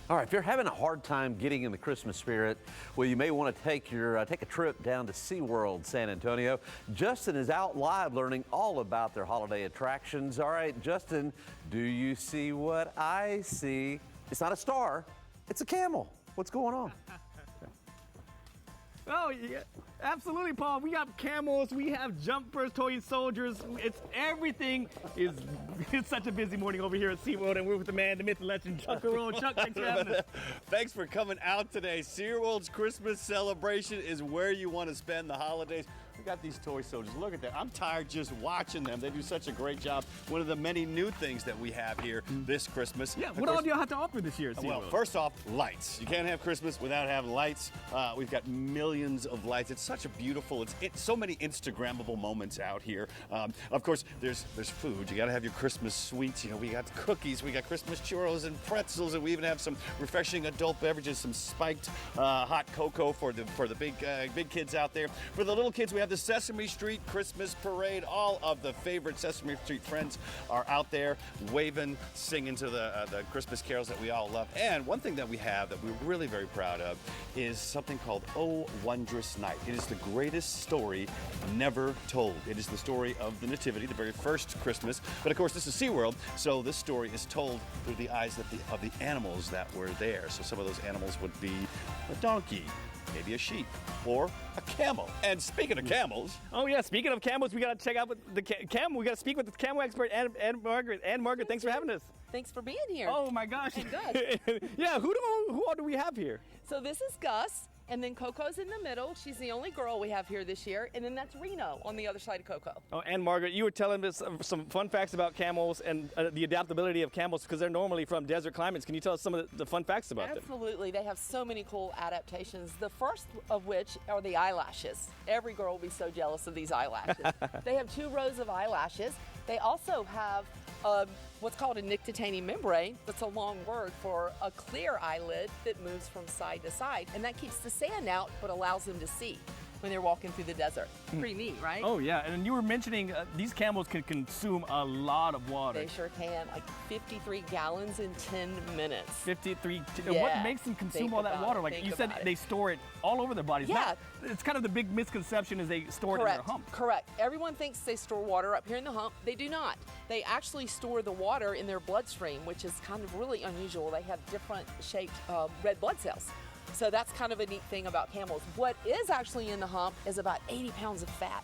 All right, if you're having a hard time getting in the Christmas spirit, well, you may want to take a trip down to SeaWorld San Antonio. Justin is out live learning all about their holiday attractions. All right, Justin, do you see what I see? It's not a star, it's a camel. What's going on? Oh, yeah, absolutely, Paul. We got camels, we have jumpers, toy soldiers. It's such a busy morning over here at SeaWorld, and we're with the man, the myth, the legend, Chuck Calderon. Chuck, thanks for having us. Thanks for coming out today. SeaWorld's Christmas celebration is where you want to spend the holidays. We got these toy soldiers. Look at that. I'm tired just watching them. They do such a great job. One of the many new things that we have here this Christmas. Yeah, what all do you have to offer this year at SeaWorld? Well, first off, lights. You can't have Christmas without having lights. We've got millions of lights. It's such a beautiful, it's so many Instagrammable moments out here. Of course, there's food. You got to have your Christmas sweets. You know, we got cookies, we got Christmas churros and pretzels, and we even have some refreshing adult beverages, some spiked hot cocoa for the big kids out there. For the little kids, we have the Sesame Street Christmas Parade. All of the favorite Sesame Street friends are out there waving, singing to the Christmas carols that we all love. And one thing that we have that we're really very proud of is something called Oh Wondrous Night. It is the greatest story never told. It is the story of the Nativity, the very first Christmas. But of course, this is SeaWorld, so this story is told through the eyes of the animals that were there. So some of those animals would be a donkey, maybe a sheep, or a camel. And speaking of camels... Oh yeah, speaking of camels, we got to check out the camel. We got to speak with the camel expert, Ann Margaret. Ann Margaret, thanks for having us. Thanks for being here. Oh my gosh. And Gus. Yeah, who all do we have here? So this is Gus, and then Coco's in the middle. She's the only girl we have here this year, and then that's Reno on the other side of Coco. Oh, Ann Margaret, you were telling us some fun facts about camels and the adaptability of camels because they're normally from desert climates. Can you tell us some of the fun facts about them? Absolutely. They have so many cool adaptations, the first of which are the eyelashes. Every girl will be so jealous of these eyelashes. They have 2 rows of eyelashes. They also have what's called a nictitating membrane. That's a long word for a clear eyelid that moves from side to side, and that keeps the sand out but allows them to see when they're walking through the desert. Pretty neat, right? Oh yeah, and you were mentioning these camels can consume a lot of water. They sure can, like 53 gallons in 10 minutes. 53, yeah. What makes them consume all that water? Like you said, they store it all over their bodies. Yeah. It's kind of the big misconception is they store it in their hump. Correct. Everyone thinks they store water up here in the hump. They do not. They actually store the water in their bloodstream, which is kind of really unusual. They have different shaped red blood cells. So that's kind of a neat thing about camels. What is actually in the hump is about 80 pounds of fat.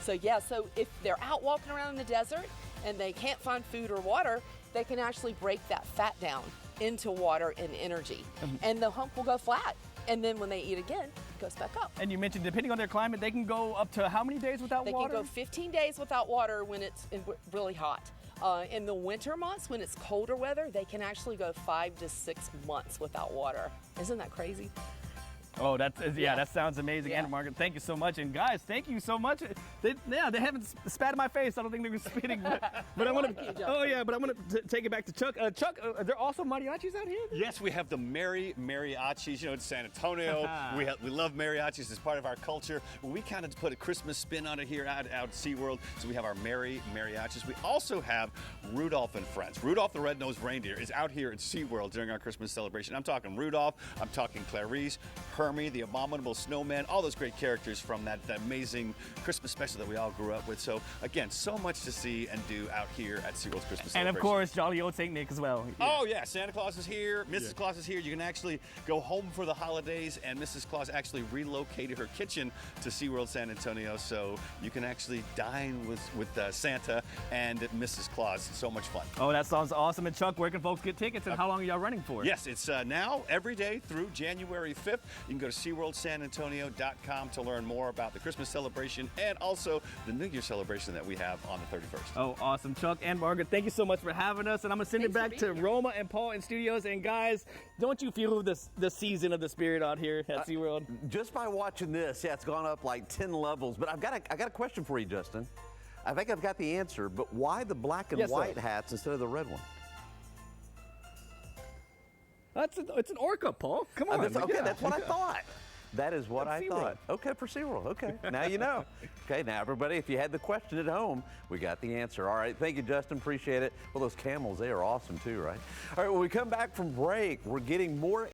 So yeah, so if they're out walking around in the desert and they can't find food or water, they can actually break that fat down into water and energy. And the hump will go flat. And then when they eat again, it goes back up. And you mentioned depending on their climate, they can go up to how many days without water? They can go 15 days without water when it's really hot. In the winter months, when it's colder weather, they can actually go 5 to 6 months without water. Isn't that crazy? Oh, that sounds amazing. Yeah. Ann Margaret, thank you so much. And guys, thank you so much. They haven't spat in my face. I don't think they were spitting. But I want to. Oh yeah, but I want to take it back to Chuck. Chuck, are there also mariachis out here? Yes, we have the mariachis. You know, in San Antonio, we love mariachis as part of our culture. We kind of put a Christmas spin on it here out at SeaWorld. So we have our mariachis. We also have Rudolph and Friends. Rudolph the Red-Nosed Reindeer is out here at SeaWorld during our Christmas celebration. I'm talking Rudolph. I'm talking Clarice, Hermie, the Abominable Snowman, all those great characters from that amazing Christmas special that we all grew up with. So again, so much to see and do out here at SeaWorld's Christmas celebration. And of course, jolly old St. Nick as well. Yeah. Oh yeah, Santa Claus is here, Mrs. Claus is here. You can actually go home for the holidays, and Mrs. Claus actually relocated her kitchen to SeaWorld San Antonio, so you can actually dine with Santa and Mrs. Claus. It's so much fun. Oh, that sounds awesome. And Chuck, where can folks get tickets, and how long are y'all running for? Yes, it's now every day through January 5th. You can go to SeaWorldSanAntonio.com to learn more about the Christmas celebration and also the New Year celebration that we have on the 31st. Oh, awesome. Chuck and Margaret, thank you so much for having us. And I'm going to send it back to Roma and Paul in studios. And guys, don't you feel the season of the spirit out here at SeaWorld? Just by watching this, yeah, it's gone up like 10 levels. But I got a question for you, Justin. I think I've got the answer, but why the black and white hats instead of the red one? It's an orca, Paul. Come on. That's what I thought. That is what I thought. Okay, for SeaWorld. Okay, now you know. Okay, now everybody, if you had the question at home, we got the answer. All right, thank you, Justin. Appreciate it. Well, those camels, they are awesome too, right? All right, when we come back from break, we're getting more